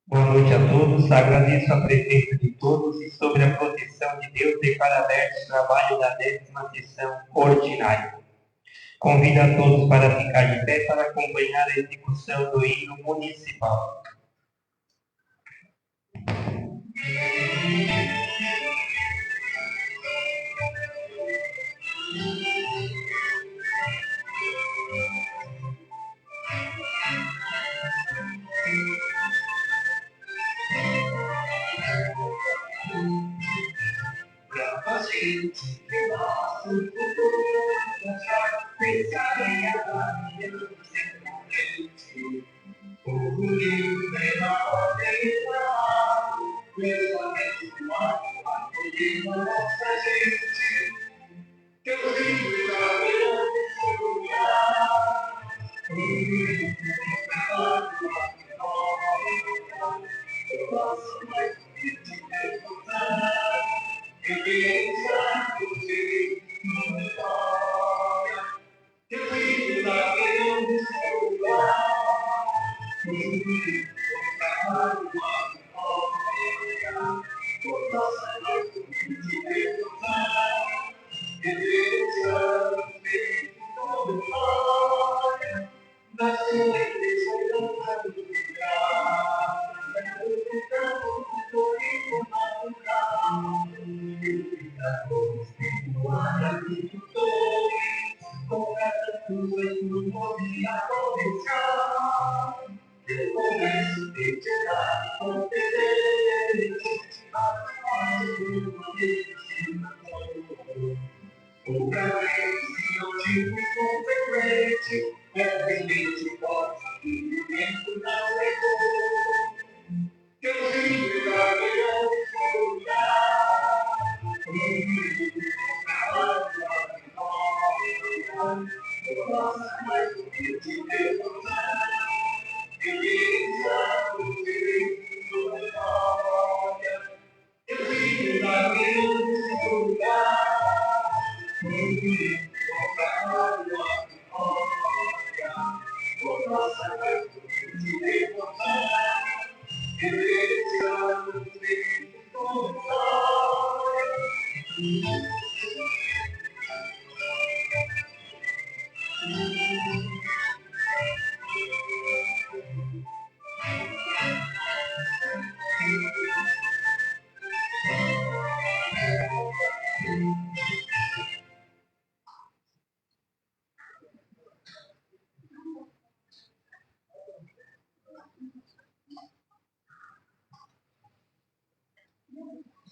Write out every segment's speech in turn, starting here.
Boa noite a todos. Agradeço a presença de todos e sobre a proteção de Deus declaro aberto o trabalho da 10ª sessão ordinária. Convido a todos para ficar de pé para acompanhar a execução do hino municipal. Pra gente que nosso futuro pensaria orgulho menor deixar, principalmente com a nossa gente, que eu vivo pra ver o lugar, orgulho menor eu posso mais te perguntar, que pensa você não história, que eu vivo pra ver o lugar.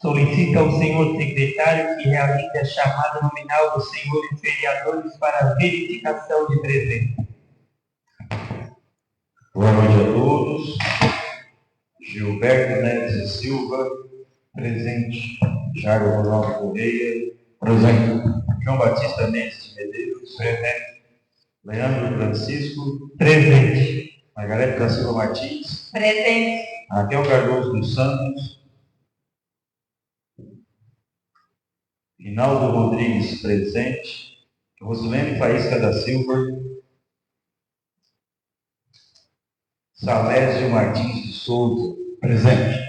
Solicita ao senhor secretário que realize a chamada nominal dos senhores vereadores para a verificação de presença. Boa noite a todos. Gilberto Neves e Silva, presente. Jairo Ronaldo Correia, presente. João Batista Mendes de Medeiros, presente. Leandro Francisco, Presente. Margarete da Silva Martins, presente. Raquel Cardoso dos Santos, Rinaldo Rodrigues, presente. Rosilene Faísca da Silva, Salésio Martins de Souza, presente.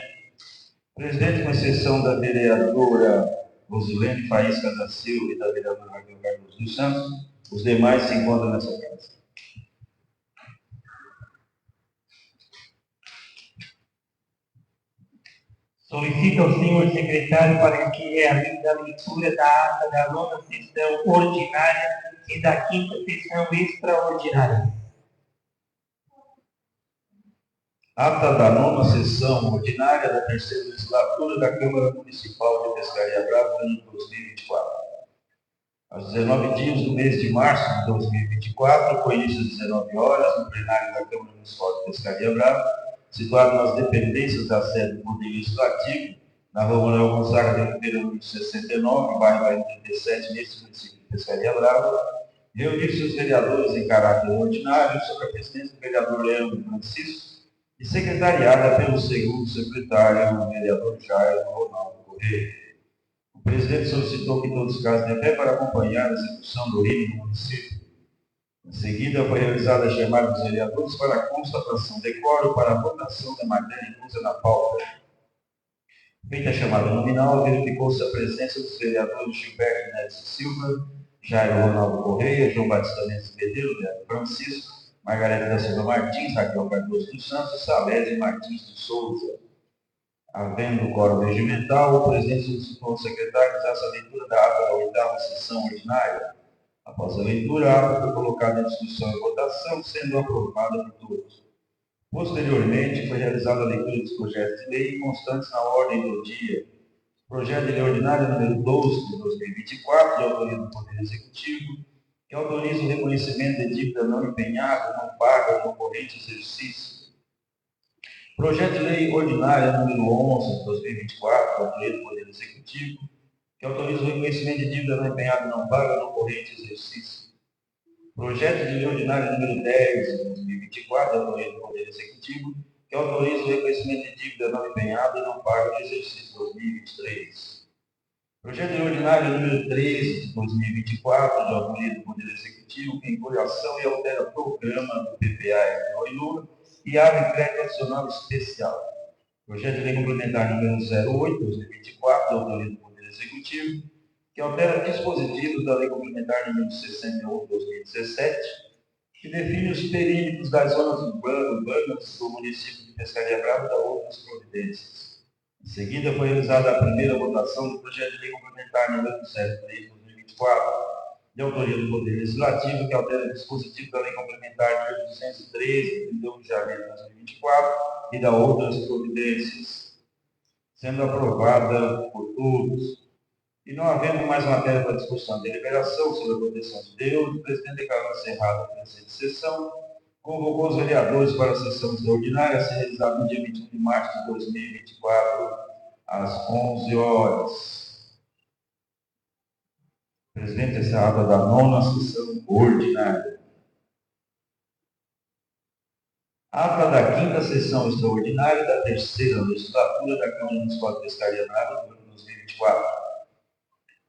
Presidente, com exceção da vereadora Rosilene Faísca da Silva e da vereadora Raquel Cardoso dos Santos, os demais se encontram nessa casa. Solicito ao senhor secretário para que realize a leitura da ata da 9ª sessão ordinária e da 5ª sessão extraordinária. Ata da 9ª sessão ordinária da 3ª legislatura da Câmara Municipal de Pescaria Brava, ano 2024. Aos 19 dias do mês de março de 2024, com início às 19 horas, no plenário da Câmara Municipal de Pescaria Brava, situado nas dependências da sede do Poder Legislativo, na rua Manuel Gonzaga de Oliveira, número 69, bairro 37, neste município de Pescaria Brava, reuniram-se os vereadores em caráter ordinário, sob a presidência do vereador Leandro Francisco, e secretariada pelo segundo secretário, o vereador Jairo Ronaldo Correia. O presidente solicitou que todos casem de pé para acompanhar a execução do hino no município. Em seguida, foi realizada a chamada dos vereadores para a constatação de quórum para a votação da matéria inclusa na pauta. Feita a chamada nominal, verificou-se a presença dos vereadores Gilberto Neves Silva, Jairo Ronaldo Correia, João Batista Mendes Medeiros, Leandro Francisco, Margarida da Silva Martins, Raquel Cardoso dos Santos, Salésio Martins de Souza. Havendo quórum regimental, o presidente solicitou ao secretário que fizesse a leitura da ata da 8ª sessão ordinária. Após a leitura, a ata foi colocada em discussão e votação, sendo aprovada por todos. Posteriormente, foi realizada a leitura dos projetos de lei constantes na ordem do dia. Projeto de lei ordinário número 12 de 2024, de autoria do Poder Executivo, que autoriza o reconhecimento de dívida não empenhada, não paga no corrente exercício. Projeto de lei ordinária número 11 de 2024, de autoria do Poder Executivo, que autoriza o reconhecimento de dívida não empenhada, não paga no corrente exercício. Projeto de lei ordinário número 10 de 2024, de autoria do Poder Executivo, que autoriza o reconhecimento de dívida não empenhada e não paga no exercício 2023. Projeto de lei ordinário número 13 de 2024, de autoria do Poder Executivo, que inclui ação e altera programa do PPA e OILUA e abre crédito adicional especial. Projeto de lei complementar número 08 de 2024, de autoria do Poder Executivo, que altera dispositivos da lei complementar número 61 de 2017, que define os perímetros das zonas urbanas do município de Pescaria Brava e da outras providências. Em seguida, foi realizada a primeira votação do projeto de lei complementar número 73 de 2024, de autoria do Poder Legislativo, que altera o dispositivo da lei complementar número 213, de 31 de janeiro de 2024, e da outras providências, sendo aprovada por todos. E não havendo mais matéria para discussão e deliberação sobre a proteção de Deus, o presidente declarou encerrada a presente sessão, convocou os vereadores para a sessão extraordinária a ser realizada no dia 21 de março de 2024, às 11 horas. Presidente, essa é a ata da 9ª sessão ordinária. Ata da 5ª sessão extraordinária da 3ª legislatura da Câmara Municipal de Pescaria Brava, de 2024.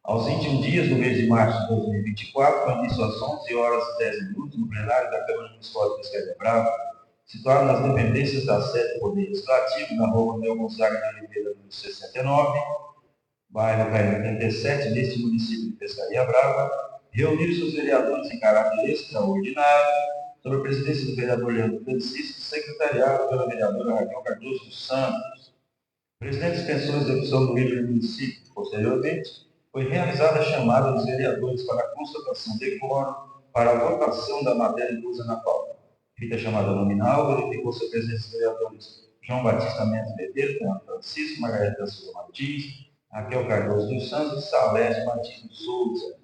Aos 21 dias do mês de março de 2024, com início às 11 horas e 10 minutos, no plenário da Câmara Municipal de Pescaria Brava, situado nas dependências da sede do Poder Legislativo, na rua Manuel Gonzaga de Oliveira, número 69, bairro Velho 37, neste município de Pescaria Brava, reuniram-se os vereadores em caráter extraordinário, sob a presidência do vereador Leandro Francisco, secretariado pela vereadora Raquel Cardoso dos Santos. O presidente dispensou a execução do livro do município. Posteriormente, foi realizada a chamada dos vereadores para a constatação de quórum para a votação da matéria inclusa na pauta. Feita a chamada nominal, verificou-se a presença dos vereadores João Batista Mendes Medeiros, Leandro Francisco, Margarida da Silva Martins, Raquel Cardoso dos Santos e Salésio Martins de Souza.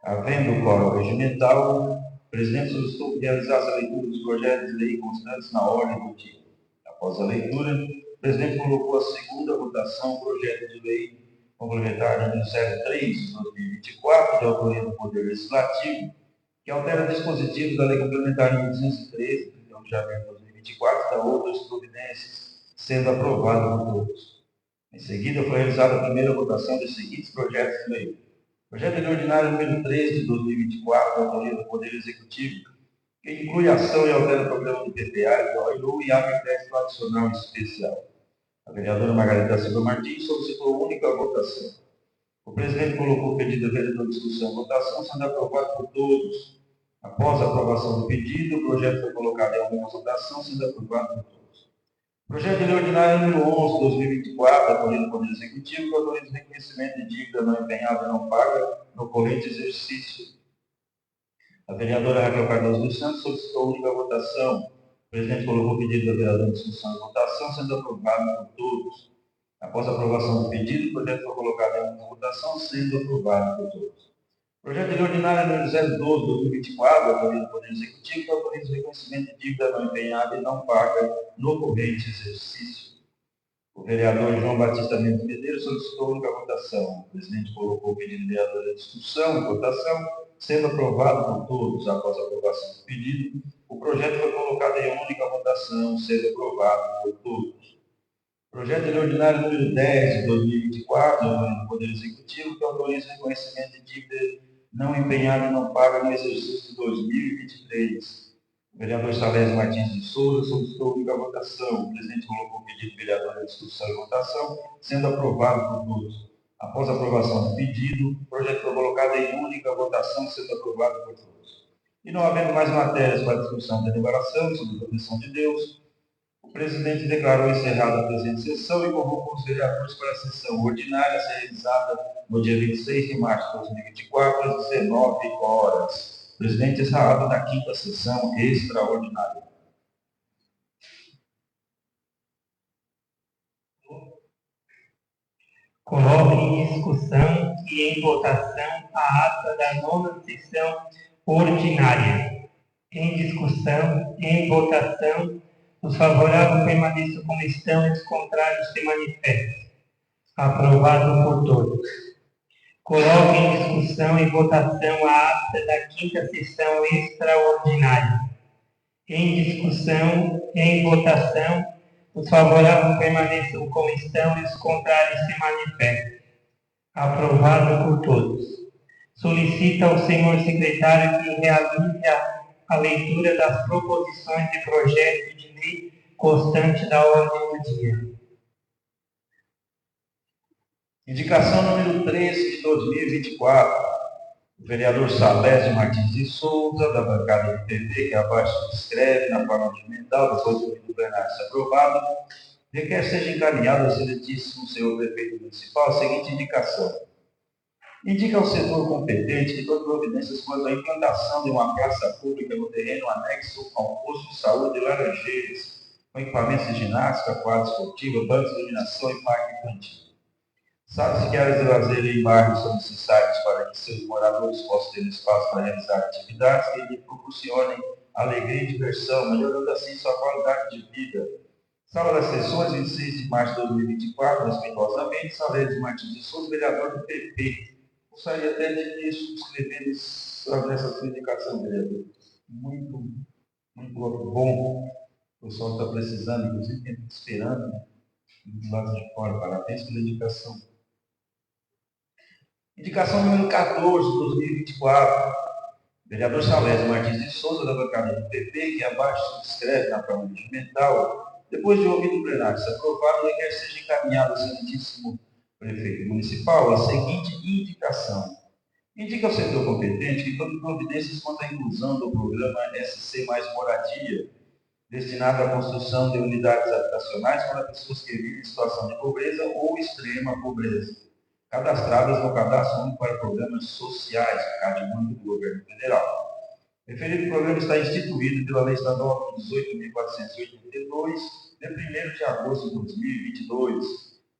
Havendo quórum regimental, o presidente solicitou que realizasse a leitura dos projetos de lei constantes na ordem do dia. Após a leitura, o presidente colocou a segunda votação o projeto de lei complementar número 03 de 2024, de autoria do Poder Legislativo, que altera dispositivos da lei complementar número 213, de 31 de janeiro de 2024, e da outras providências, sendo aprovado por todos. Em seguida, foi realizada a primeira votação dos seguintes projetos de lei. Projeto de lei ordinário número 13 de 2024, de autoria do Poder Executivo, que inclui ação e altera o programa do PPA e do OILU e abre crédito adicional especial. A vereadora Margarida da Silva Martins solicitou única votação. O presidente colocou o pedido da vereadora em discussão e votação, sendo aprovado por todos. Após a aprovação do pedido, o projeto foi colocado em única votação, sendo aprovado por todos. Projeto de lei ordinário número 11 de 2024, autoria do Poder Executivo, que autoriza o reconhecimento de dívida não empenhada e não paga no corrente exercício. A vereadora Raquel Cardoso dos Santos solicitou única votação. O presidente colocou o pedido da vereadora em discussão e votação, sendo aprovado por todos. Após a aprovação do pedido, o projeto foi colocado em única votação, sendo aprovado por todos. Projeto de lei ordinário número 012 de 2024, autoria do Poder Executivo, que autoriza o reconhecimento de dívida não empenhada e não paga no corrente exercício. O vereador João Batista Mendes Medeiros solicitou única votação. O presidente colocou o pedido da vereadora em discussão e votação, sendo aprovado por todos. Após a aprovação do pedido, o projeto foi colocado em única votação, sendo aprovado por todos. Projeto de lei ordinário número 10 de 2024, do Poder Executivo, que autoriza o reconhecimento de dívida não empenhado e não pago no exercício de 2023. O vereador Salésio Martins de Souza solicitou única votação. O presidente colocou o pedido do vereador à discussão e votação, sendo aprovado por todos. Após a aprovação do pedido, o projeto foi colocado em única votação, sendo aprovado por todos. E não havendo mais matérias para discussão da deliberação sobre a proteção de Deus, o presidente declarou encerrada a presente sessão e convocou os vereadores para a sessão ordinária a ser realizada no dia 26 de março de 2024, às 19 horas. Presidente, encerrada da 5ª sessão extraordinária. Coloque em discussão e em votação a ata da 9ª sessão ordinária. Em discussão e em votação, os favoráveis permaneçam como estão e os contrários se manifestem. Aprovado por todos. Coloque em discussão e votação a ata da 5ª sessão extraordinária. Em discussão e em votação, os favoráveis permaneçam como estão e os contrários se manifestem. Aprovado por todos. Solicita ao senhor secretário que realize a leitura das proposições de projeto de lei constante da ordem do dia. Indicação número 13 de 2024. O vereador Salésio Martins de Souza, da bancada do PP, que abaixo se inscreve na forma regimental, depois do plenário ser aprovado, requer seja encaminhado ao excelentíssimo senhor prefeito municipal a seguinte indicação. Indica ao setor competente que tome providências quanto à implantação de uma praça pública no terreno anexo ao posto de saúde de Laranjeiras, com equipamentos de ginástica, quadra esportiva, bancos de iluminação e parque infantil. Sabe-se que áreas de lazer em bairros são necessárias para que seus moradores possam ter espaço para realizar atividades que lhe proporcionem alegria e diversão, melhorando assim sua qualidade de vida. Sala das sessões, 26 de março de 2024, respeitosamente, Salésio Martins de Souza, vereador do PP. Gostaria até de subscrever essa sua indicação, vereador. Muito bom. O pessoal está precisando, inclusive, tem gente esperando do lado de fora. Parabéns pela indicação. Indicação número 14 de 2024. Vereador Salésio Martins de Souza, da bancada do PP, que abaixo se inscreve na forma regimental, depois de ouvir o plenário ser aprovado, requer seja encaminhado ao excelentíssimo prefeito municipal a seguinte indicação. Indica ao setor competente que tome providências quanto à inclusão do programa SC Mais Moradia, destinado à construção de unidades habitacionais para pessoas que vivem em situação de pobreza ou extrema pobreza, cadastradas no Cadastro Único para Programas Sociais, CAD-único do Governo Federal. O referido programa está instituído pela Lei Estadual 18.482, de 1º de agosto de 2022.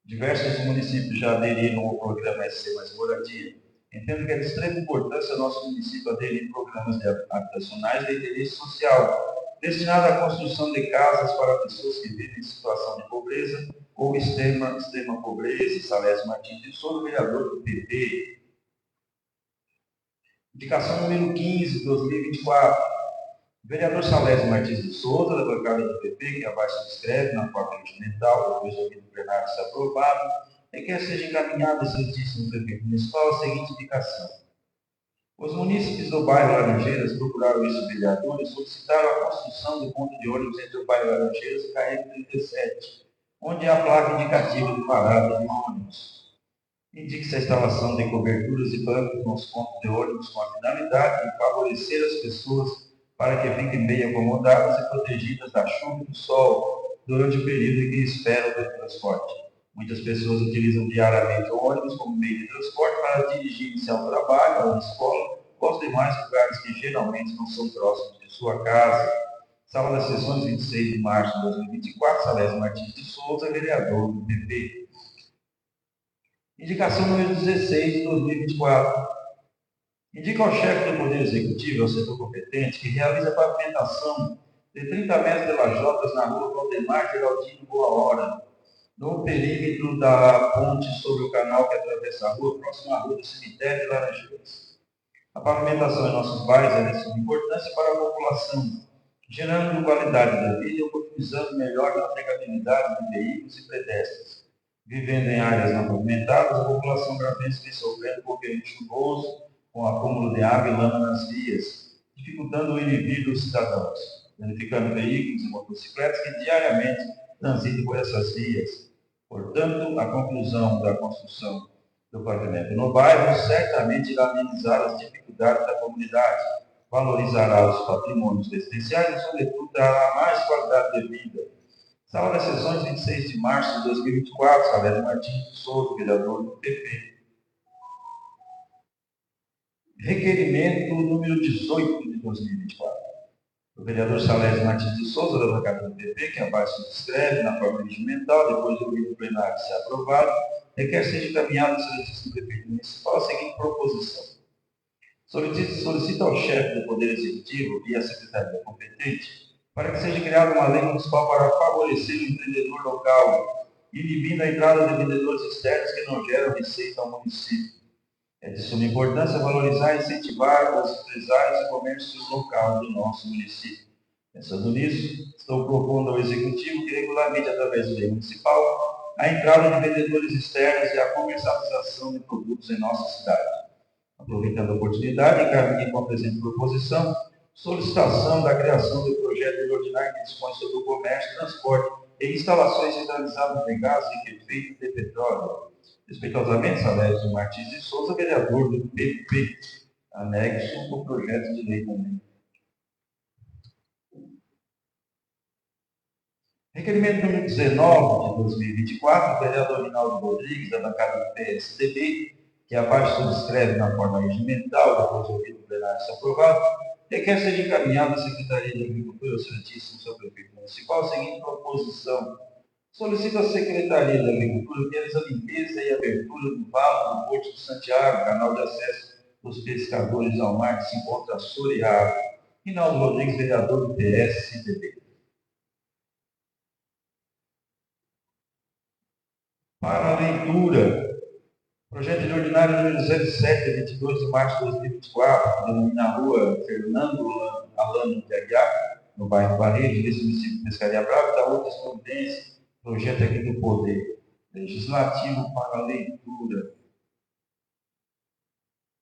Diversos municípios já aderiram ao programa SC Mais Moradia. Entendo que é de extrema importância nosso município aderir a programas habitacionais de interesse social, destinado à construção de casas para pessoas que vivem em situação de pobreza ou extrema pobreza. Salésio Martins de Souza, vereador do PP. Indicação número 15 de 2024. O vereador Salésio Martins de Souza, da bancada do PP, que abaixo se inscreve na forma regimental, depois de ouvir o plenário ser aprovado, requer seja encaminhado ao excelentíssimo prefeito municipal a seguinte indicação. Os munícipes do bairro Laranjeiras procuraram isso vereador e solicitaram a construção do ponto de ônibus entre o bairro Laranjeiras e KM-37, onde há placa indicativa de parada de ônibus. Indique-se a instalação de coberturas e bancos nos pontos de ônibus com a finalidade de favorecer as pessoas para que fiquem bem acomodadas e protegidas da chuva e do sol durante o período em que esperam pelo transporte. Muitas pessoas utilizam diariamente o ônibus como meio de transporte para dirigir-se ao trabalho, à escola ou aos demais lugares que geralmente não são próximos de sua casa. Sala das sessões, 26 de março de 2024, Salésio Martins de Souza, vereador do PP. Indicação número 16 de 2024. Indica ao chefe do Poder Executivo, ao setor competente, que realiza a pavimentação de 30 metros de lajotas na rua Valdemar Geraldino Boa Hora, no perímetro da ponte sobre o canal que atravessa a rua, próximo à rua do cemitério de Laranjeiras. A pavimentação em nossos bairros é de suma importância para a população, gerando qualidade da vida e oportunizando melhor a navegabilidade de veículos e pedestres. Vivendo em áreas não pavimentadas, a população bravense vem sofrendo com o período chuvoso, com acúmulo de água e lama nas vias, dificultando o ir e vir dos cidadãos, danificando veículos e motocicletas que diariamente transitam por essas vias. Portanto, a conclusão da construção do pavimento no bairro certamente irá amenizar as dificuldades da comunidade, valorizará os patrimônios residenciais e, sobretudo, trará mais qualidade de vida. Sala das sessões, 26 de março de 2024, Salésio Martins de Souza, vereador do PP. Requerimento número 18 de 2024. O vereador Salésio Martins de Souza, da bancada do PP, que abaixo se descreve na forma regimental, depois do ouvido plenário ser aprovado, requer seja encaminhado ao excelentíssimo prefeito municipal a seguinte proposição. Solicita ao chefe do Poder Executivo e à secretaria competente para que seja criada uma lei municipal para favorecer o empreendedor local, inibindo a entrada de vendedores externos que não geram receita ao município. É de suma importância valorizar e incentivar os empresários e comércios locais do nosso município. Pensando nisso, estou propondo ao Executivo que regulamente, através da lei municipal, a entrada de vendedores externos e a comercialização de produtos em nossa cidade. Aproveitando a oportunidade, encaminhe com a presente proposição solicitação da criação do projeto de ordinário que dispõe sobre o comércio, transporte e instalações centralizadas de gás liquefeito e de petróleo. Respeitosamente, Salésio Martins de Souza, vereador do PP. Anexo o projeto de lei também. Requerimento número 19 de 2024, o vereador Rinaldo Rodrigues, da bancada do PSDB, que abaixo subscreve na forma regimental, depois do ouvido plenário ser aprovado, requer seja encaminhado à Secretaria de Agricultura, ao excelentíssimo seu prefeito municipal, a seguinte proposição. Solicita à Secretaria de Agricultura que realize a limpeza e abertura do valo do Porto de Santiago, canal de acesso dos pescadores ao mar, que se encontra assoreado. Rinaldo Rodrigues, vereador do PSDB. Para a leitura, projeto de ordinário número 07, de 22 de março de 2024, que denomina a rua Fernando Alano de Aguiar, no bairro Barreiro, desse município de Pescaria Brava, da outras providências, projeto aqui do Poder Legislativo para a leitura.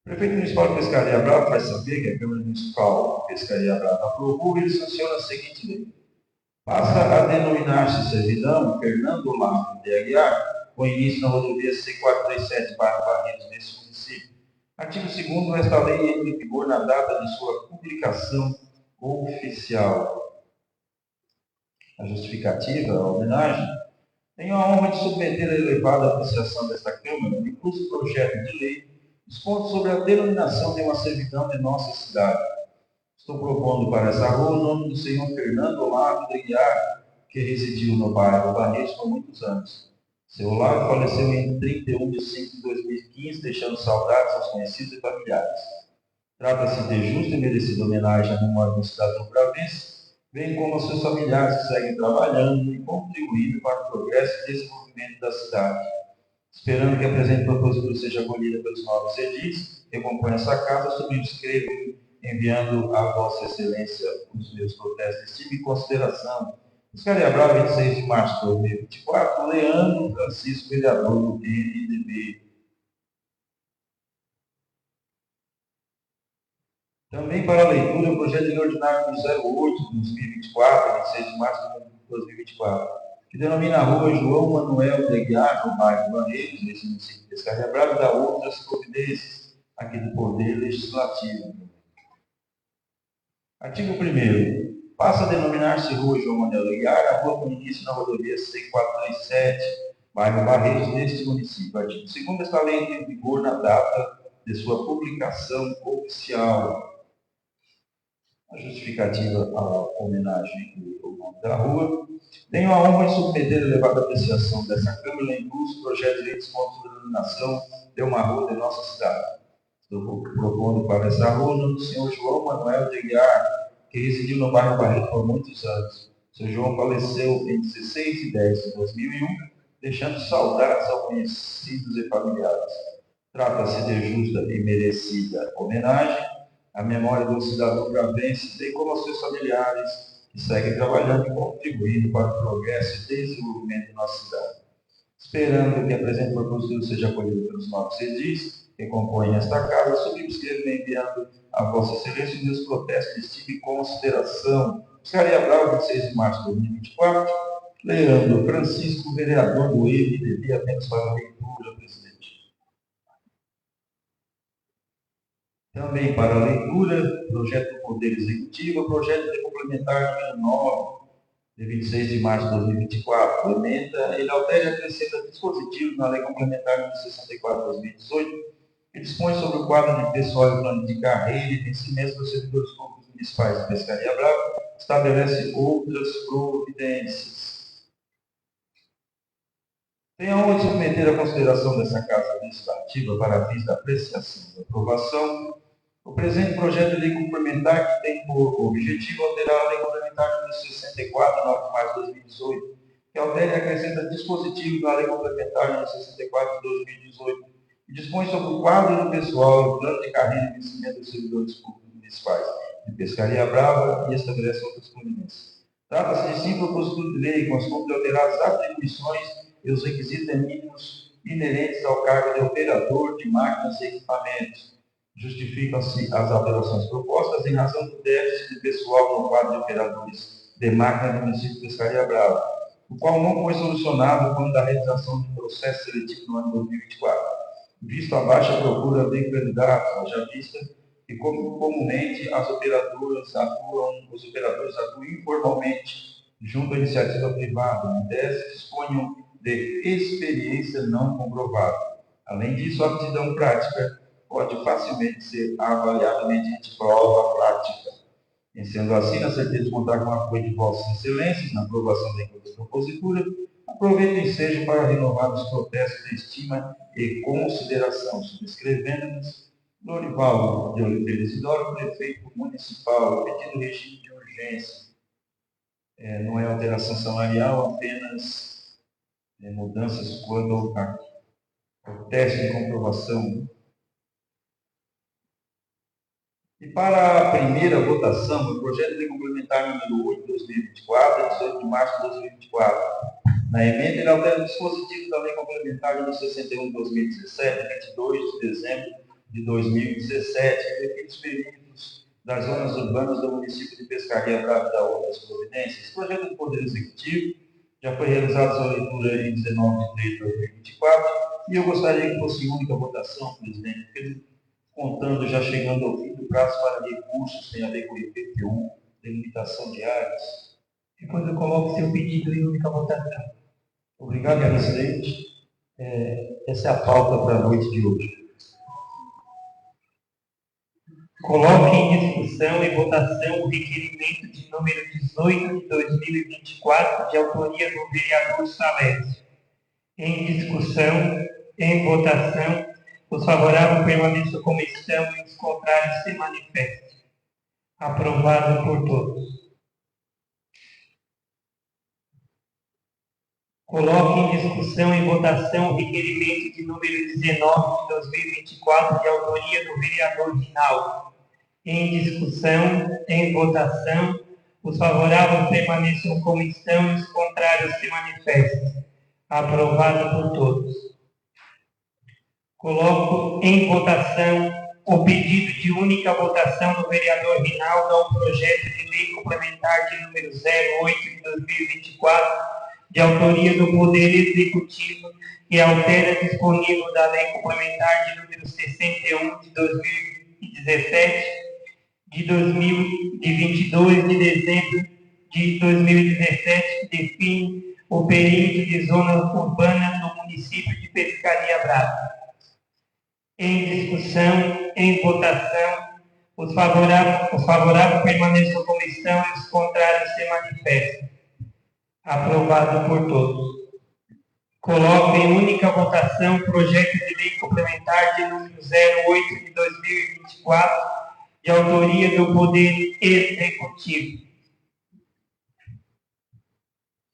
O prefeito municipal de Pescaria Brava faz saber que a Câmara Municipal de Pescaria Brava aprovou e ele sanciona a seguinte lei. Passa a denominar-se servidão Fernando Alano de Aguiar, com início na rodovia C437, bairro Barreiros, nesse município. Artigo 2º, esta lei entra em vigor na data de sua publicação oficial. A justificativa, a homenagem, tenho a honra de submeter a elevada apreciação desta Câmara, o incluso projeto de lei, os pontos sobre a denominação de uma servidão de nossa cidade. Estou propondo para essa rua o nome do senhor Fernando Olavo de Aguiar, que residiu no bairro Barreiros por muitos anos. Seu Olavo faleceu em 31 de 5 de 2015, deixando saudades aos conhecidos e familiares. Trata-se de justa e merecida homenagem à memória do cidadão bravense, bem como aos seus familiares que seguem trabalhando e contribuindo para o progresso e desenvolvimento da cidade. Esperando que a presente propositura seja acolhida pelos novos edis que compõem essa casa, subscrevo enviando a Vossa Excelência os meus protestos de estima e consideração. Pescaria Brava, 26 de março de 2024, Leandro Francisco, vereador do PMDB. Também para a leitura, o projeto de lei ordinário 08 de 2024, 26 de março de 2024, que denomina a rua João Manuel de Aguiar, no bairro Barreiros, nesse município de Pescaria Brava, e da outras providências aqui do Poder Legislativo. Artigo 1º. Passa a denominar-se Rua João Manuel de Aguiar, a rua com início na rodovia C437, bairro Barreiros, neste município. Artigo 2º. Esta lei entra em vigor na data de sua publicação oficial. A justificativa à homenagem do nome da rua. Tenho a honra de submeter a elevada apreciação dessa Câmara, incluso o projeto de lei de pontos de denominação de uma rua de nossa cidade. Estou propondo para essa rua o nome do senhor João Manuel de Aguiar, que residiu no bairro Barreto por muitos anos. O senhor João faleceu em 16 de 10 de 2001, deixando saudades aos conhecidos e familiares. Trata-se de justa e merecida homenagem à memória do cidadão bravense, bem como aos seus familiares, que seguem trabalhando e contribuindo para o progresso e desenvolvimento da nossa cidade. Esperando que a presente propositura seja acolhida pelos novos edis que compõem esta casa, subscrevo enviando a Vossa Excelência meus protestos de estima e consideração. Pescaria Brava, 26 de março de 2024. Leandro Francisco, vereador do MDB, apenas para a leitura, presidente. Também para a leitura, projeto do Poder Executivo, projeto de complementar número 9, de 26 de março de 2024, emenda, ele altera e acrescenta dispositivos na Lei Complementar número 64 de 2018, que dispõe sobre o quadro de pessoal e plano de carreira e vencimento dos servidores públicos municipais de Pescaria Brava, estabelece outras providências. Tenho a honra de submeter à consideração dessa Casa Legislativa para fins da apreciação e aprovação o presente projeto de lei complementar que tem por objetivo alterar a Lei Complementar número 64, 9 de março de 2018, que altera e acrescenta dispositivos na Lei Complementar número 64 de 2018, que dispõe sobre o quadro do pessoal, o plano de carreira e vencimento dos servidores públicos municipais de Pescaria Brava e estabelece outras providências. Trata-se de simples propositura de lei com as contas de alterar as atribuições e os requisitos mínimos inerentes ao cargo de operador de máquinas e equipamentos. Justificam-se as alterações propostas em razão do déficit de pessoal no quadro de operadores de máquina do município de Pescaria Brava, o qual não foi solucionado quando da realização do processo seletivo no ano 2024, visto a baixa procura de candidatos, já vista que comumente os operadores atuam informalmente junto à iniciativa privada, em tese disponham de experiência não comprovada. Além disso, a aptidão prática pode facilmente ser avaliada mediante prova prática. E sendo assim, na certeza de contar com o apoio de Vossas Excelências na aprovação da propositura, aproveito o ensejo para renovar os protestos de estima e consideração, subscrevendo-nos Lorival de Oliveira Isidoro, prefeito municipal, pedindo regime de urgência. Não é alteração salarial, apenas mudanças quando ao teste de comprovação. E para a primeira votação, o projeto de lei complementar número 8 de 2024, 18 de março de 2024. Na emenda, ele altera o dispositivo da lei complementar número 61 de 2017, 22 de dezembro de 2017, que define os perímetros das zonas urbanas do município de Pescaria Brava e da outras providências. O projeto do Poder Executivo já foi realizado sua leitura em 19 de 3 de 2024, e eu gostaria que fosse única votação, presidente, porque contando, já chegando ao fim do prazo para recursos, tem a ver com o IPTU, delimitação de áreas. Depois eu coloco seu pedido em única votação. Obrigado, presidente. Essa é a pauta para a noite de hoje. Coloque em discussão e votação o requerimento de número 18 de 2024, de autoria do vereador Salésio. Em discussão, em votação, os favoráveis permaneçam como estão e os contrários se manifestem. Aprovado por todos. Coloque em discussão e votação o requerimento de número 19 de 2024, de autoria do vereador Rinaldo. Em discussão, em votação, os favoráveis permaneçam como estão e os contrários se manifestem. Aprovado por todos. Coloco em votação o pedido de única votação do vereador Rinaldo ao projeto de lei complementar de número 08 de 2024, de autoria do Poder Executivo, que altera disponível da lei complementar de número 61 de 2017, de 22 de dezembro de 2017, que define o perímetro de zona urbana do município de Pescaria Brava. Em discussão, em votação, os favoráveis permaneçam como estão e os contrários se manifestem. Aprovado por todos. Coloco em única votação o projeto de lei complementar de número 08 de 2024, de autoria do Poder Executivo.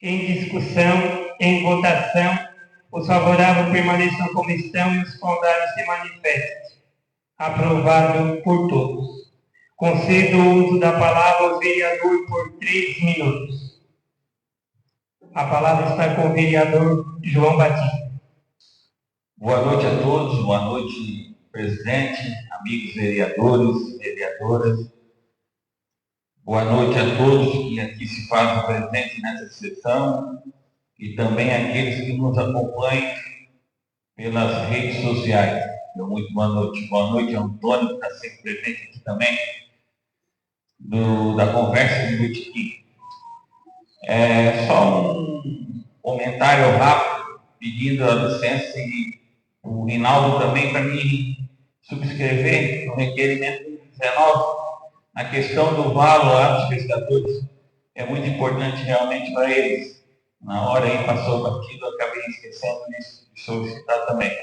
Em discussão, em votação, os favoráveis permaneçam como estão e os contrários se manifestem. Aprovado por todos. Concedo o uso da palavra ao vereador por 3 minutos. A palavra está com o vereador João Batista. Boa noite a todos, boa noite, presidente, amigos vereadores e vereadoras. Boa noite a todos que aqui se fazem presentes nessa sessão e também aqueles que nos acompanham pelas redes sociais. Então, muito boa noite. Boa noite, Antônio, que está sempre presente aqui também, da Conversa de Botequim. Só um comentário rápido, pedindo a licença e o Rinaldo também para me subscrever no requerimento 19, a questão do valo lá dos pescadores. É muito importante realmente para eles. Na hora aí passou batido, eu acabei esquecendo de solicitar também.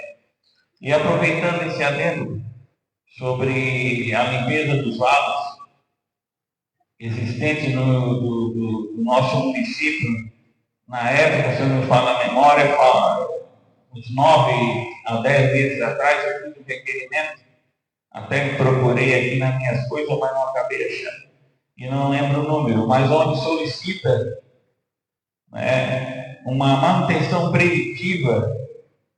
E aproveitando esse adendo sobre a limpeza dos valos existentes do nosso município, na época, se eu não me falo a memória, uns 9 a 10 meses atrás, eu fiz um requerimento, até procurei aqui nas minhas coisas, mas não acabei achando. E não lembro o número, mas onde solicita uma manutenção preventiva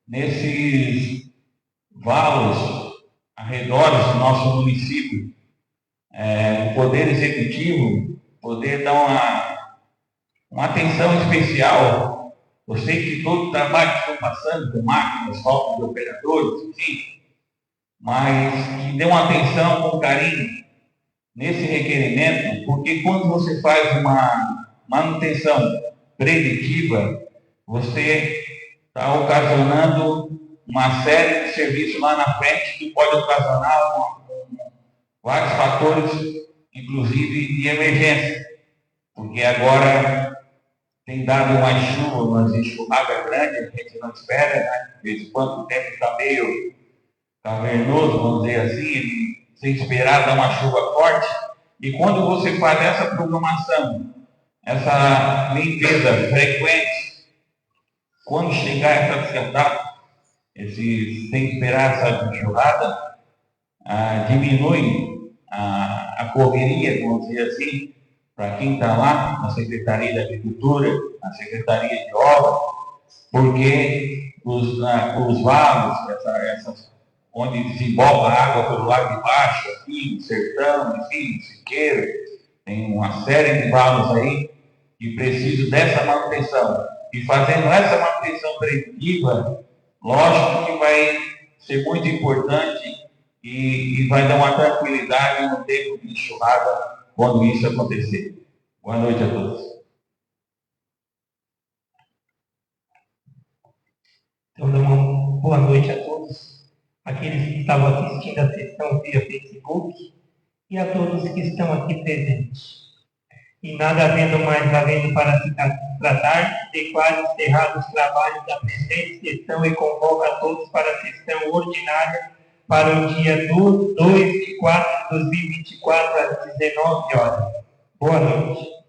nesses valos arredores do nosso município. O Poder Executivo poder dar uma atenção especial. Eu sei que todo o trabalho que estão passando com máquinas, falta de operadores, enfim, mas que dê uma atenção com carinho nesse requerimento, porque quando você faz uma manutenção preventiva, você está ocasionando uma série de serviços lá na frente que pode ocasionar vários fatores, inclusive de emergência, porque agora tem dado uma chuva, uma enxurrada grande, a gente não espera, né? De vez em quando o tempo está meio cavernoso, vamos dizer assim, sem esperar dar uma chuva forte, e quando você faz essa programação, essa limpeza frequente, quando chegar essa data, sem esperar essa enxurrada, diminui a correria, vamos dizer assim, para quem está lá na Secretaria da Agricultura, na Secretaria de Obras, porque os vagos, onde desemboca a água pelo lado de baixo, aqui, no sertão, enfim, no Siqueiro, tem uma série de vagos aí que precisam dessa manutenção. E fazendo essa manutenção preventiva, lógico que vai ser muito importante e vai dar uma tranquilidade no tempo de enxurrada quando isso acontecer. Boa noite a todos. Então, uma boa noite a todos, aqueles que estavam assistindo a sessão via Facebook e a todos que estão aqui presentes. E nada havendo para se tratar, declaro encerrados os trabalhos da presente sessão e convoco a todos para a sessão ordinária para o dia 2 de 4 de 2024, às 19 horas. Boa noite.